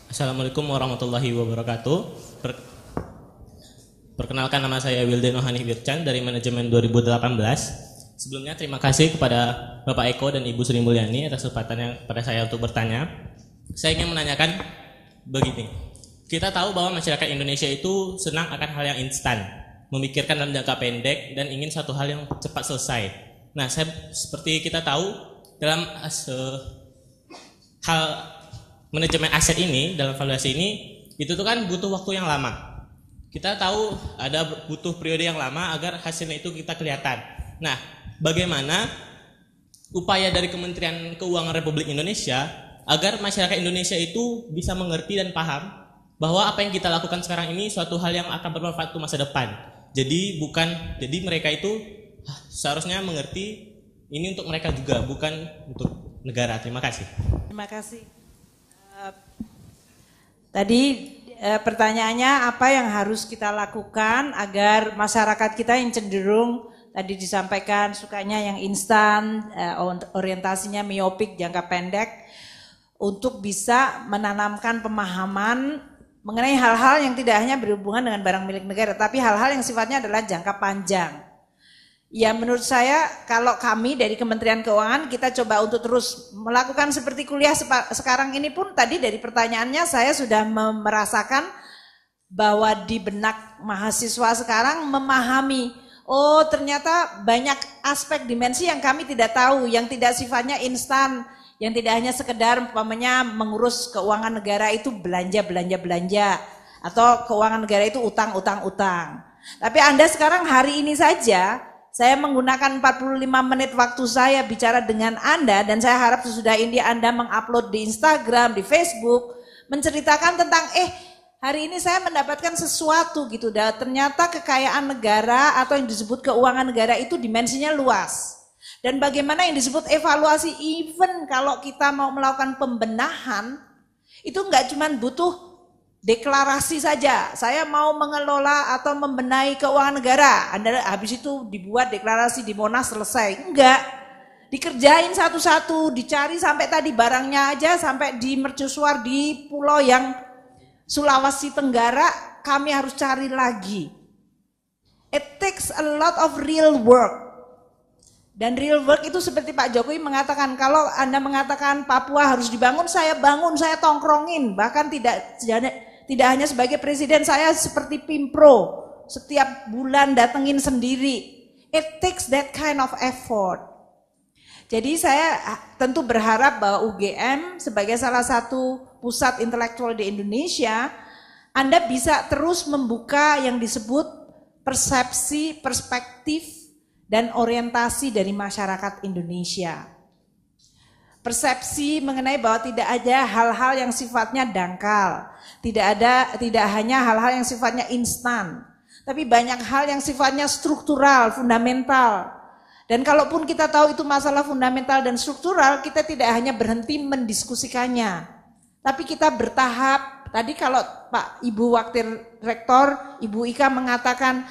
Assalamualaikum warahmatullahi wabarakatuh. Perkenalkan, nama saya Wildeno Hanif Wircan dari manajemen 2018. Sebelumnya terima kasih kepada Bapak Eko dan Ibu Sri Mulyani atas kesempatannya pada saya untuk bertanya. Saya ingin menanyakan begini. Kita tahu bahwa masyarakat Indonesia itu senang akan hal yang instan, memikirkan dalam jangka pendek dan ingin satu hal yang cepat selesai. Nah, seperti kita tahu dalam hal manajemen aset ini, dalam valuasi ini, itu tuh kan butuh waktu yang lama. Kita tahu ada butuh periode yang lama agar hasilnya itu kita kelihatan. Nah, bagaimana upaya dari Kementerian Keuangan Republik Indonesia agar masyarakat Indonesia itu bisa mengerti dan paham bahwa apa yang kita lakukan sekarang ini suatu hal yang akan bermanfaat untuk masa depan. Jadi mereka itu seharusnya mengerti ini untuk mereka juga, bukan untuk negara. Terima kasih. Terima kasih. Tadi pertanyaannya apa yang harus kita lakukan agar masyarakat kita yang cenderung tadi disampaikan sukanya yang instan, orientasinya miopik, jangka pendek, untuk bisa menanamkan pemahaman mengenai hal-hal yang tidak hanya berhubungan dengan barang milik negara, tapi hal-hal yang sifatnya adalah jangka panjang. Ya, menurut saya kalau kami dari Kementerian Keuangan kita coba untuk terus melakukan seperti kuliah sekarang ini pun, tadi dari pertanyaannya saya sudah merasakan bahwa di benak mahasiswa sekarang memahami, oh ternyata banyak aspek dimensi yang kami tidak tahu, yang tidak sifatnya instan, yang tidak hanya sekedar umpamanya mengurus keuangan negara itu belanja atau keuangan negara itu utang. Tapi Anda sekarang hari ini saja saya menggunakan 45 menit waktu saya bicara dengan Anda, dan saya harap sesudah ini Anda mengupload di Instagram, di Facebook, menceritakan tentang hari ini saya mendapatkan sesuatu gitu. Dan ternyata kekayaan negara atau yang disebut keuangan negara itu dimensinya luas. Dan bagaimana yang disebut evaluasi, even kalau kita mau melakukan pembenahan, itu enggak cuma butuh deklarasi saja, saya mau mengelola atau membenahi keuangan negara, Anda habis itu dibuat deklarasi di Monas selesai. Enggak, dikerjain satu-satu, dicari sampai tadi barangnya aja, sampai di mercusuar di pulau yang Sulawesi Tenggara, kami harus cari lagi. It takes a lot of real work. Dan real work itu seperti Pak Jokowi mengatakan, kalau Anda mengatakan Papua harus dibangun, saya bangun, saya tongkrongin. Bahkan tidak hanya sebagai presiden, saya seperti Pimpro, setiap bulan datengin sendiri. It takes that kind of effort. Jadi saya tentu berharap bahwa UGM sebagai salah satu pusat intelektual di Indonesia, Anda bisa terus membuka yang disebut persepsi, perspektif, dan orientasi dari masyarakat Indonesia. Persepsi mengenai bahwa tidak ada hal-hal yang sifatnya dangkal, tidak hanya hal-hal yang sifatnya instan, tapi banyak hal yang sifatnya struktural, fundamental. Dan kalaupun kita tahu itu masalah fundamental dan struktural, kita tidak hanya berhenti mendiskusikannya, tapi kita bertahap. Tadi kalau Pak Ibu Wakil Rektor, Ibu Ika mengatakan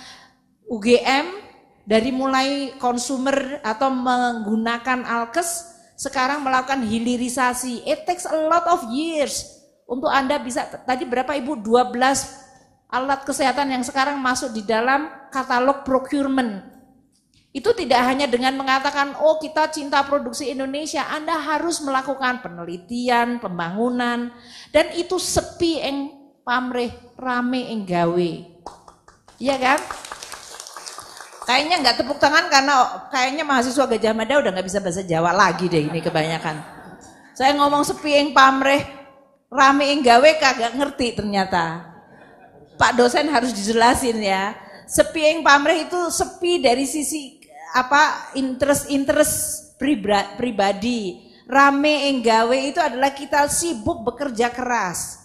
UGM dari mulai konsumer atau menggunakan alkes, sekarang melakukan hilirisasi. It takes a lot of years untuk Anda bisa, tadi berapa Ibu? 12 alat kesehatan yang sekarang masuk di dalam katalog procurement. Itu tidak hanya dengan mengatakan, oh kita cinta produksi Indonesia, Anda harus melakukan penelitian, pembangunan, dan itu sepi eng pamrih, rame eng gawe. Iya kan? Kayaknya nggak tepuk tangan karena kayaknya mahasiswa Gajah Mada udah nggak bisa bahasa Jawa lagi deh ini kebanyakan. Saya ngomong sepi ing pamreh, rame ing gawe kagak ngerti ternyata. Pak dosen harus dijelasin ya. Sepi ing pamreh itu sepi dari sisi interest pribadi. Rame ing gawe itu adalah kita sibuk bekerja keras.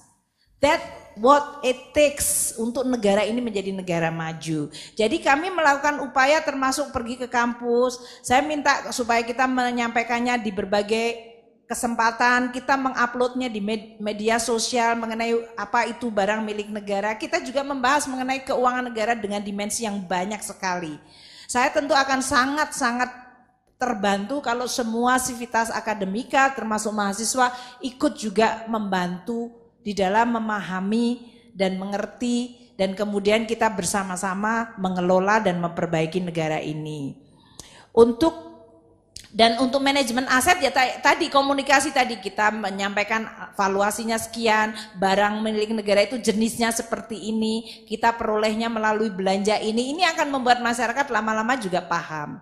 That what it takes untuk negara ini menjadi negara maju. Jadi kami melakukan upaya termasuk pergi ke kampus. Saya minta supaya kita menyampaikannya di berbagai kesempatan, kita menguploadnya di media sosial mengenai apa itu barang milik negara. Kita juga membahas mengenai keuangan negara dengan dimensi yang banyak sekali. Saya tentu akan sangat-sangat terbantu kalau semua sivitas akademika termasuk mahasiswa ikut juga membantu di dalam memahami dan mengerti dan kemudian kita bersama-sama mengelola dan memperbaiki negara ini. Untuk manajemen aset ya tadi komunikasi tadi kita menyampaikan valuasinya sekian, barang milik negara itu jenisnya seperti ini, kita perolehnya melalui belanja ini akan membuat masyarakat lama-lama juga paham.